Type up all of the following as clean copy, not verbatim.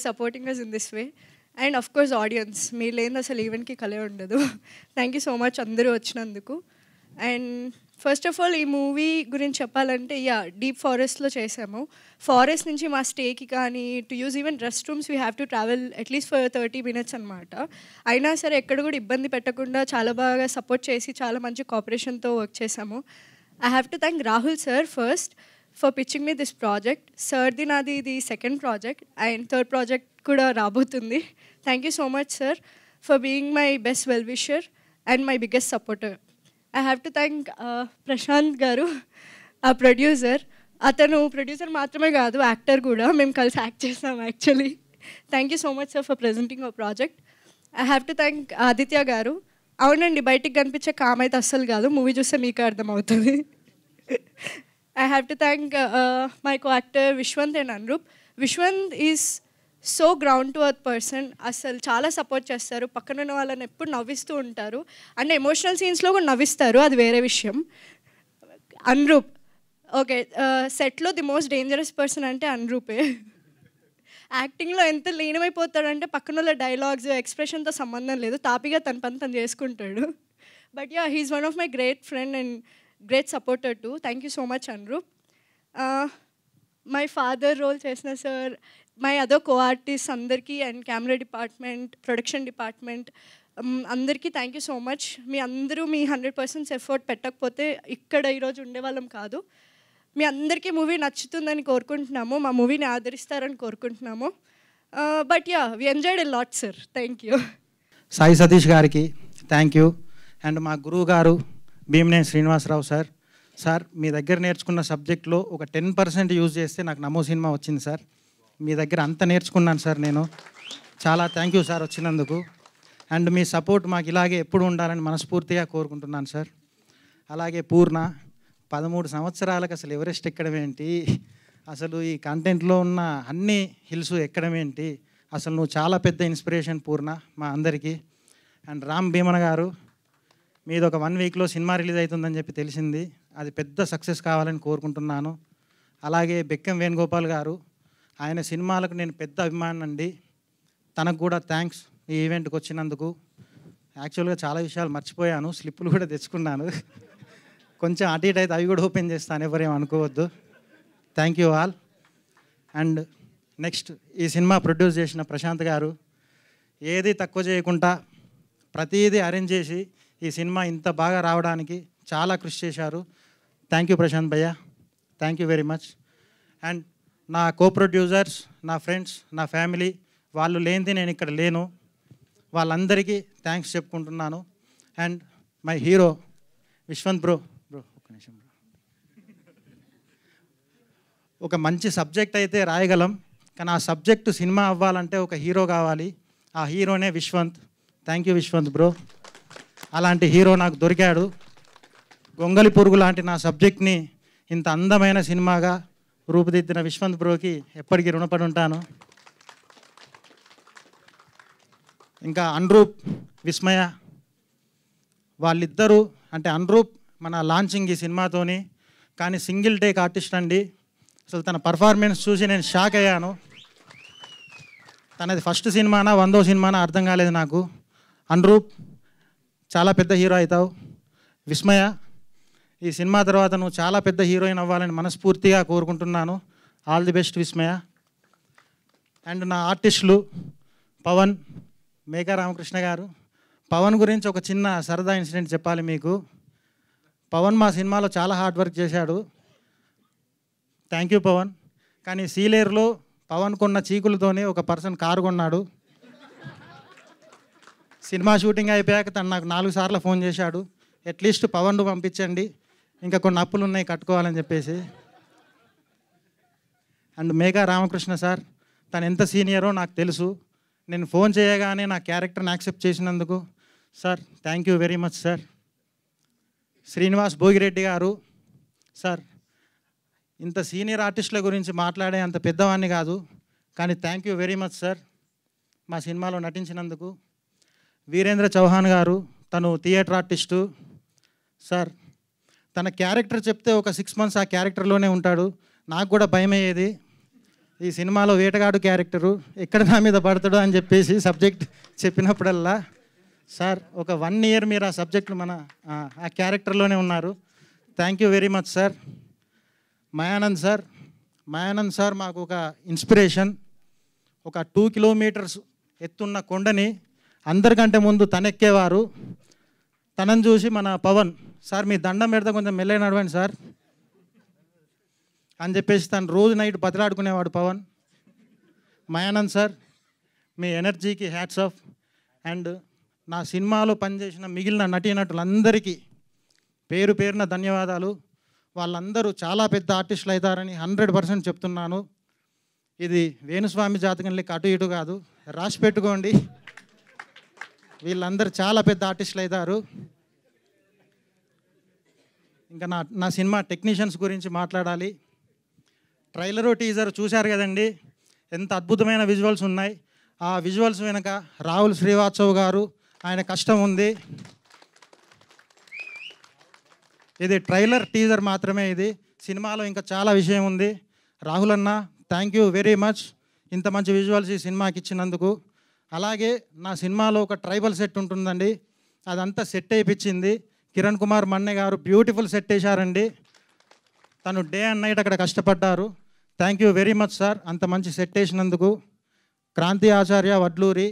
supporting us in this way. And of course, audience. మీరు లేని అసలు ఈవెంట్కి కలే ఉండదు. థ్యాంక్ యూ సో మచ్ అందరూ వచ్చినందుకు. అండ్ ఫస్ట్ ఆఫ్ ఆల్ ఈ మూవీ గురించి చెప్పాలంటే డీప్ ఫారెస్ట్లో చేసాము. ఫారెస్ట్ నుంచి మా స్టేకి కానీ to use even rest rooms we have to travel at least for 30 minutes అనమాట. అయినా సరే ఎక్కడ కూడా ఇబ్బంది పెట్టకుండా చాలా బాగా సపోర్ట్ చేసి చాలా మంచి కోఆపరేషన్తో వర్క్ చేసాము. I have to thank Rahul sir first for pitching me this project. సార్ది నాది ఇది second project and third project కూడా రాబోతుంది. Thank you so much sir for being my best well wisher and my biggest supporter. I have to thank Prashanth garu, ఆ producer. అతను producer మాత్రమే కాదు, actor కూడా. మేము కలిసి యాక్ట్ చేసాం actually. Thank you so much sir for presenting our project. I have to thank Aditya గారు. అవునండి, బయటికి కనిపించే కామ్ అయితే అస్సలు కాదు, మూవీ చూస్తే మీకు అర్థమవుతుంది. I have to thank my co-actor Vishwant and Anrup. Vishwant is so ground to earth person. అసలు చాలా సపోర్ట్ చేస్తారు, పక్కన ఉన్న వాళ్ళని ఎప్పుడు నవ్విస్తూ ఉంటారు. అంటే ఎమోషనల్ సీన్స్లో కూడా నవ్విస్తారు, అది వేరే విషయం. అన్రూప్ ఓకే, సెట్లో ది మోస్ట్ డేంజరస్ పర్సన్ అంటే అన్రూపే. యాక్టింగ్లో ఎంత లీనమైపోతాడంటే పక్కన వాళ్ళ డైలాగ్స్ ఎక్స్ప్రెషన్తో సంబంధం లేదు, తాపిగా తన పని తను చేసుకుంటాడు. But he's one of my great friend and great supporter too. Thank you so much, Anrup. My father role chesna sir, my other co-artists andarki and camera department, production department andarki thank you so much. మీ అందరూ మీ 100% effort పెట్టకపోతే ఇక్కడ ఈరోజు ఉండేవాళ్ళం కాదు. మీ అందరికీ movie నచ్చుతుందని కోరుకుంటున్నాము, మా మూవీని ఆదరిస్తారని కోరుకుంటున్నాము. But we enjoyed a lot sir. Thank you. Sai Satish గారికి థ్యాంక్ యూ. అండ్ మా గురువు గారు భీమనేని శ్రీనివాసరావు సార్. సార్, మీ దగ్గర నేర్చుకున్న సబ్జెక్ట్లో ఒక 10% యూజ్ చేస్తే నాకు నమో సినిమా వచ్చింది సార్. మీ దగ్గర అంత నేర్చుకున్నాను సార్ నేను. చాలా థ్యాంక్ యూ సార్ వచ్చినందుకు. అండ్ మీ సపోర్ట్ మాకు ఇలాగే ఎప్పుడు ఉండాలని మనస్ఫూర్తిగా కోరుకుంటున్నాను సార్. అలాగే పూర్ణ, 13 సంవత్సరాలకు అసలు ఎవరెస్ట్ ఎక్కడం ఏంటి, అసలు ఈ కంటెంట్లో ఉన్న అన్ని హిల్స్ ఎక్కడం ఏంటి, అసలు నువ్వు చాలా పెద్ద ఇన్స్పిరేషన్ పూర్ణ మా అందరికీ. అండ్ రామ్ భీమన గారు, మీది ఒక 1 weekలో సినిమా రిలీజ్ అవుతుందని చెప్పి తెలిసింది, అది పెద్ద సక్సెస్ కావాలని కోరుకుంటున్నాను. అలాగే బెక్కం వేణుగోపాల్ గారు, ఆయన సినిమాలకు నేను పెద్ద అభిమానం అండి. తనకు కూడా థ్యాంక్స్ ఈ ఈవెంట్కి వచ్చినందుకు. యాక్చువల్గా చాలా విషయాలు మర్చిపోయాను, స్లిప్పులు కూడా తెచ్చుకున్నాను. కొంచెం అటు ఇటు అయితే అవి కూడా ఓపెన్ చేస్తాను, ఎవరేం అనుకోవద్దు. Thank you all. And next ఈ సినిమా ప్రొడ్యూస్ చేసిన ప్రశాంత్ గారు, ఏది తక్కువ చేయకుండా ప్రతిదీ అరేంజ్ చేసి ఈ సినిమా ఇంత బాగా రావడానికి చాలా కృషి చేశారు. థ్యాంక్ యూ ప్రశాంత్ భయ్య, thank you very much. And నా కో ప్రొడ్యూసర్స్, నా ఫ్రెండ్స్, నా ఫ్యామిలీ, వాళ్ళు లేనిది నేను ఇక్కడ లేను, వాళ్ళందరికీ థ్యాంక్స్ చెప్పుకుంటున్నాను. And my hero Viswant bro. ఒక్క నిమిషం బ్రో. ఒక మంచి సబ్జెక్ట్ అయితే రాయగలం, కానీ ఆ సబ్జెక్టు సినిమా అవ్వాలంటే ఒక హీరో కావాలి, ఆ హీరోనే Vishwanth. Thank you Vishwanth bro. అలాంటి హీరో నాకు దొరికాడు. గొంగలి పురుగు లాంటి నా సబ్జెక్ట్ని ఇంత అందమైన సినిమాగా రూపుదిద్దిన విశ్వంత్ బ్రోకి ఎప్పటికీ రుణపడి ఉంటాను. ఇంకా అన్రూప్, విస్మయ, వాళ్ళిద్దరూ అంటే అన్రూప్ మన లాంచింగ్ ఈ సినిమాతోని, కానీ సింగిల్ టేక్ ఆర్టిస్ట్ అండి. అసలు తన పర్ఫార్మెన్స్ చూసి నేను షాక్ అయ్యాను. తనది ఫస్ట్ సినిమానా 100వ సినిమానా అర్థం కాలేదు నాకు. అన్రూప్, చాలా పెద్ద హీరో అవుతావు. విస్మయ, ఈ సినిమా తర్వాత నువ్వు చాలా పెద్ద హీరోయిన్ అవ్వాలని మనస్ఫూర్తిగా కోరుకుంటున్నాను. All the best Vismaya. And నా ఆర్టిస్టులు పవన్, మేఘా రామకృష్ణ గారు. పవన్ గురించి ఒక చిన్న సరదా ఇన్సిడెంట్ చెప్పాలి మీకు. పవన్ మా సినిమాలో చాలా హార్డ్ వర్క్ చేశాడు. Thank you Pawan. కానీ సీలేరులో పవన్ కొన్న చీకులతోనే ఒక పర్సన్ కారు కొన్నాడు. సినిమా షూటింగ్ అయిపోయాక తను నాకు 4 సార్లు ఫోన్ చేశాడు, అట్లీస్ట్ పవన్ను పంపించండి, ఇంకా కొన్ని అప్పులు ఉన్నాయి కట్టుకోవాలని చెప్పేసి. అండ్ మేఘా రామకృష్ణ సార్, తను ఎంత సీనియరో నాకు తెలుసు. నేను ఫోన్ చేయగానే నా క్యారెక్టర్ని యాక్సెప్ట్ చేసినందుకు sir thank you very much sir. Srinivas Bhogireddy గారు సార్, ఇంత సీనియర్ ఆర్టిస్టుల గురించి మాట్లాడే అంత పెద్దవాడిని కాదు, కానీ thank you very much sir మా సినిమాలో నటించినందుకు. వీరేంద్ర చౌహాన్ గారు, తను థియేటర్ ఆర్టిస్టు సార్. తన క్యారెక్టర్ చెప్తే ఒక 6 months ఆ క్యారెక్టర్లోనే ఉంటాడు. నాకు కూడా భయం అయ్యేది, ఈ సినిమాలో వేటగాడు క్యారెక్టరు ఎక్కడ నా మీద పడతాడో అని చెప్పేసి సబ్జెక్ట్ చెప్పినప్పుడల్లా సార్ ఒక 1 ఇయర్ మీరు ఆ సబ్జెక్టులు ఆ క్యారెక్టర్లోనే ఉన్నారు. Thank you very much sir. Mayanand sir మాకు ఒక ఇన్స్పిరేషన్. ఒక 2 కిలోమీటర్స్ ఎత్తున్న కొండని అందరికంటే ముందు తనెక్కేవారు. తనని చూసి మన పవన్ సార్ మీ దండం పెడితే కొంచెం మెల్లగా నడవండి సార్ అని చెప్పేసి తను రోజు నైట్ బతిలాడుకునేవాడు పవన్. మాయానంద్ సార్ మీ ఎనర్జీకి హ్యాట్స్ ఆఫ్. అండ్ నా సినిమాలో పనిచేసిన మిగిలిన నటీనటులందరికీ పేరు పేరున ధన్యవాదాలు. వాళ్ళందరూ చాలా పెద్ద ఆర్టిస్టులు అవుతారని 100% చెప్తున్నాను. ఇది వేణుస్వామి జాతకం లెక్క అటు ఇటు కాదు, రాసి పెట్టుకోండి. వీళ్ళందరూ చాలా పెద్ద ఆర్టిస్టులు అవుతారు. ఇంకా నా సినిమా టెక్నీషియన్స్ గురించి మాట్లాడాలి. ట్రైలరు టీజర్ చూశారు కదండి, ఎంత అద్భుతమైన విజువల్స్ ఉన్నాయి. ఆ విజువల్స్ వెనక రాహుల్ శ్రీవాత్సవ్ గారు ఆయన కష్టం ఉంది. ఇది ట్రైలర్ టీజర్ మాత్రమే. ఇది సినిమాలో ఇంకా చాలా విషయం ఉంది. రాహుల్ అన్న థ్యాంక్ యూ వెరీ మచ్ ఇంత మంచి విజువల్స్ ఈ సినిమాకి ఇచ్చినందుకు. అలాగే నా సినిమాలో ఒక ట్రైబల్ సెట్ ఉంటుందండి, అదంతా సెట్ అయిపించింది కిరణ్ కుమార్ మన్నే గారు. బ్యూటిఫుల్ సెట్ వేశారండి. తను డే అండ్ నైట్ అక్కడ కష్టపడ్డారు. Thank you very much sir అంత మంచి సెట్ వేసినందుకు. క్రాంతి ఆచార్య వడ్లూరి,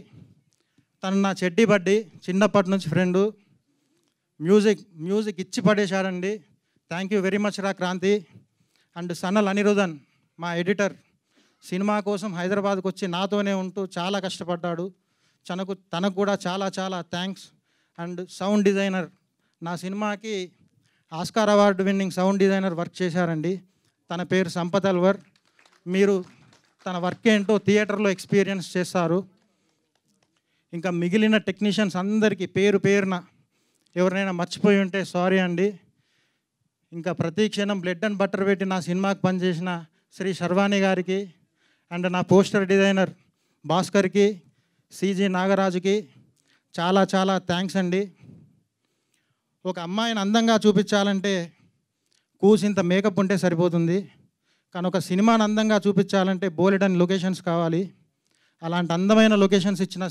తను నా చెడ్డీ బడ్డి, చిన్నప్పటి నుంచి ఫ్రెండు. మ్యూజిక్ ఇచ్చి పడేశాడండి. థ్యాంక్ యూ వెరీ మచ్ రా క్రాంతి. అండ్ సనల్ అనిరుధన్ మా ఎడిటర్, సినిమా కోసం హైదరాబాద్కు వచ్చి నాతోనే ఉంటూ చాలా కష్టపడ్డాడు. తనకు కూడా చాలా చాలా థ్యాంక్స్. అండ్ సౌండ్ డిజైనర్, నా సినిమాకి Oscar award winning sound designer work చేశారండి. తన పేరు సంపత్ అల్వర్. మీరు తన వర్క్ ఏంటో థియేటర్లో ఎక్స్పీరియన్స్ చేస్తారు. ఇంకా మిగిలిన టెక్నీషియన్స్ అందరికీ పేరు పేరున ఎవరినైనా మర్చిపోయి ఉంటే సారీ అండి. ఇంకా ప్రతి క్షణం బ్లడ్ అండ్ బట్టర్ పెట్టి నా సినిమాకి పనిచేసిన శ్రీ శర్వాణి గారికి, అండ్ నా పోస్టర్ డిజైనర్ భాస్కర్కి, సిజి నాగరాజుకి చాలా చాలా థ్యాంక్స్ అండి. ఒక అమ్మాయిని అందంగా చూపించాలంటే కూసింత మేకప్ ఉంటే సరిపోతుంది, కానీ ఒక సినిమాని అందంగా చూపించాలంటే బోలెడని లొకేషన్స్ కావాలి. అలాంటి అందమైన లొకేషన్స్ ఇచ్చిన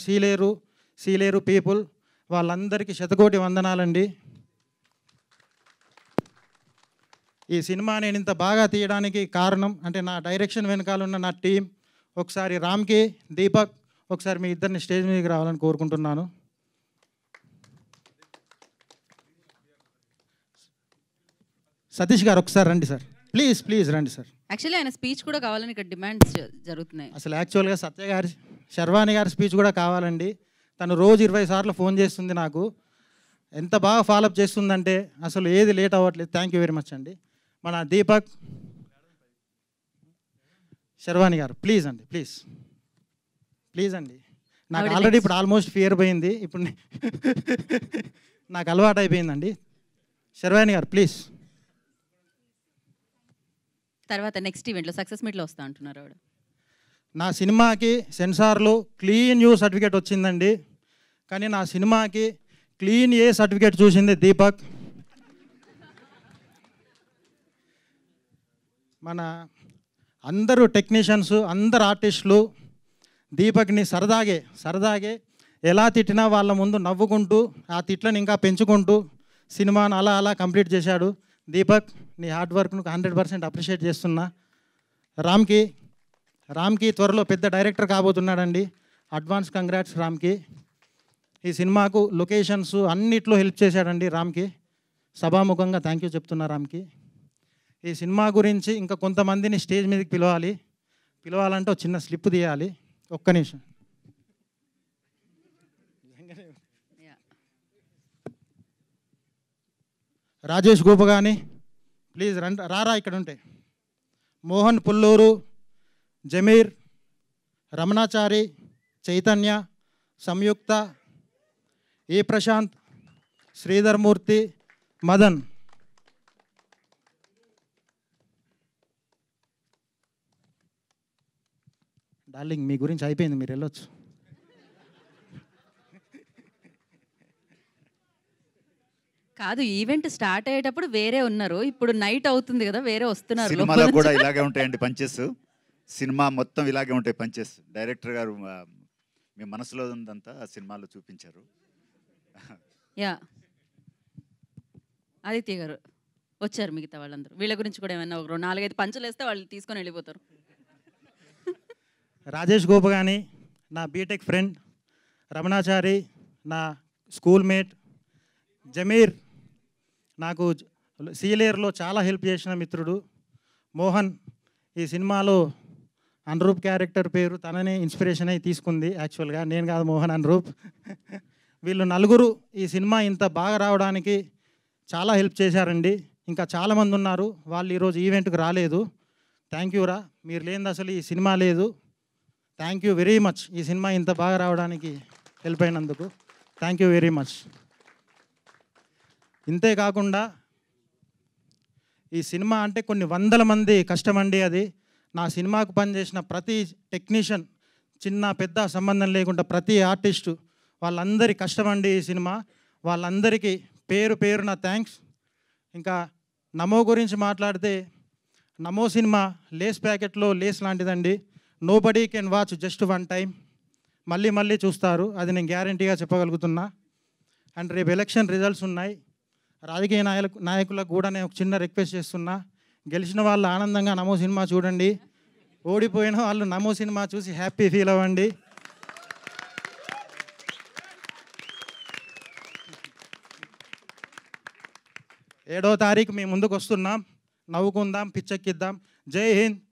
సీలేరు పీపుల్ వాళ్ళందరికీ శతకోటి వందనాలండి. ఈ సినిమా నేను ఇంత బాగా తీయడానికి కారణం అంటే నా డైరెక్షన్ వెనకాల ఉన్న నా టీం. ఒకసారి రామ్కి, దీపక్, ఒకసారి మీ ఇద్దరిని స్టేజ్ మీదకి రావాలని కోరుకుంటున్నాను. సతీష్ గారు ఒకసారి రండి సార్, ప్లీజ్ రండి సార్. యాక్చువల్లీ ఆయన స్పీచ్ కూడా కావాలని ఇక్కడ డిమాండ్స్ జరుగుతున్నాయి. అసలు యాక్చువల్గా శర్వాణి గారి స్పీచ్ కూడా కావాలండి. తను రోజు 20 సార్లు ఫోన్ చేస్తుంది నాకు. ఎంత బాగా ఫాలోఅప్ చేస్తుందంటే అసలు ఏది లేట్ అవ్వట్లేదు. థ్యాంక్ యూ వెరీ మచ్ అండి. మన దీపక్, శర్వాణి గారు ప్లీజ్ అండి. నాకు ఆల్రెడీ ఇప్పుడు ఆల్మోస్ట్ ఫియర్ పోయింది, ఇప్పుడు నాకు అలవాటు అయిపోయిందండి. శర్వాణి గారు ప్లీజ్. తర్వాత నెక్స్ట్ ఈవెంట్లో సక్సెస్ మీట్లో వస్తా అంటున్నారు ఆవిడ. నా సినిమాకి సెన్సార్లో క్లీన్ యూ సర్టిఫికేట్ వచ్చిందండి, కానీ నా సినిమాకి క్లీన్ ఏ సర్టిఫికేట్ చూసింది దీపక్. మన అందరూ టెక్నీషియన్స్, అందరు ఆర్టిస్టులు దీపక్ని సరదాగే ఎలా తిట్టినా వాళ్ళ ముందు నవ్వుకుంటూ ఆ తిట్లను ఇంకా పెంచుకుంటూ సినిమాను అలా కంప్లీట్ చేశాడు. దీపక్ నీ హార్డ్ వర్క్ను 100% అప్రిషియేట్ చేస్తున్నా. రామ్కి త్వరలో పెద్ద డైరెక్టర్ కాబోతున్నాడండి. అడ్వాన్స్ కంగ్రాట్స్ రామ్కి. ఈ సినిమాకు లొకేషన్స్ అన్నిట్లో హెల్ప్ చేశాడండి రామ్కి. సభాముఖంగా థ్యాంక్ యూ చెప్తున్నా రామ్కి. ఈ సినిమా గురించి ఇంకా కొంతమందిని స్టేజ్ మీదకి పిలవాలంటే ఒక చిన్న స్లిప్ తీయాలి. ఒక్క నిమిషం. రాజేష్ గోపగాని ప్లీజ్ రారా ఇక్కడ ఉంటే. మోహన్ పుల్లూరు, జమీర్, రమణాచారి, చైతన్య, సంయుక్త, ఏ ప్రశాంత్, శ్రీధర్ మూర్తి, మదన్. డార్లింగ్ మీ గురించి అయిపోయింది, మీరు వెళ్ళొచ్చు. కాదు, ఈవెంట్ స్టార్ట్ అయ్యేటప్పుడు వేరే ఉన్నారు, ఇప్పుడు నైట్ అవుతుంది కదా వేరే వస్తున్నారు. సినిమాలో కూడా ఇలాగే ఉంటాయండి పంచెస్. సినిమా మొత్తం ఇలాగే ఉంటాయి పంచెస్. డైరెక్టర్ గారు మీ మనసులో ఉందంతా ఆ సినిమాలో చూపించారు. యా ఆదిత్య గారు వచ్చారు, మిగతా వాళ్ళందరూ వీళ్ళ గురించి కూడా ఏమన్నా ఒక 4-5 పంచులు వేస్తే వాళ్ళు తీసుకొని వెళ్ళిపోతారు. రాజేష్ గోప కానీ, నా బీటెక్ ఫ్రెండ్ రమణాచారి, నా స్కూల్ మేట్ జమీర్, నాకు సీలేరులో చాలా హెల్ప్ చేసిన మిత్రుడు మోహన్. ఈ సినిమాలో అనురూప్ క్యారెక్టర్ పేరు తననే ఇన్స్పిరేషన్ అయి తీసుకుంది. యాక్చువల్గా నేను కాదు, మోహన్ అనురూప్. వీళ్ళు నలుగురు ఈ సినిమా ఇంత బాగా రావడానికి చాలా హెల్ప్ చేశారండి. ఇంకా చాలామంది ఉన్నారు, వాళ్ళు ఈరోజు ఈవెంట్కి రాలేదు. థ్యాంక్ యూ రా, మీరు లేనిది అసలు ఈ సినిమా లేదు. థ్యాంక్ యూ వెరీ మచ్, ఈ సినిమా ఇంత బాగా రావడానికి హెల్ప్ అయినందుకు థ్యాంక్ యూ వెరీ మచ్. ఇంతే కాకుండా ఈ సినిమా అంటే కొన్ని వందల మంది కష్టమండి. అది నా సినిమాకు పనిచేసిన ప్రతి టెక్నీషియన్, చిన్న పెద్ద సంబంధం లేకుండా ప్రతి ఆర్టిస్టు, వాళ్ళందరి కష్టమండి ఈ సినిమా. వాళ్ళందరికీ పేరు పేరున థ్యాంక్స్. ఇంకా నమో గురించి మాట్లాడితే, నమో సినిమా లేస్ ప్యాకెట్లో లేస్ లాంటిదండి. Nobody can watch just one time, మళ్ళీ మళ్ళీ చూస్తారు, అది నేను గ్యారంటీగా చెప్పగలుగుతున్నా. అండ్ రేపు ఎలక్షన్ రిజల్ట్స్ ఉన్నాయి. రాజకీయ నాయకులకు కూడా నేను ఒక చిన్న రిక్వెస్ట్ చేస్తున్నా, గెలిచిన వాళ్ళు ఆనందంగా నమో సినిమా చూడండి, ఓడిపోయిన వాళ్ళు నమో సినిమా చూసి హ్యాపీ ఫీల్ అవ్వండి. 7వ తారీఖు మీ ముందుకు వస్తున్నాం. నవ్వుకుందాం, పిచ్చెక్కిద్దాం. జై హింద్.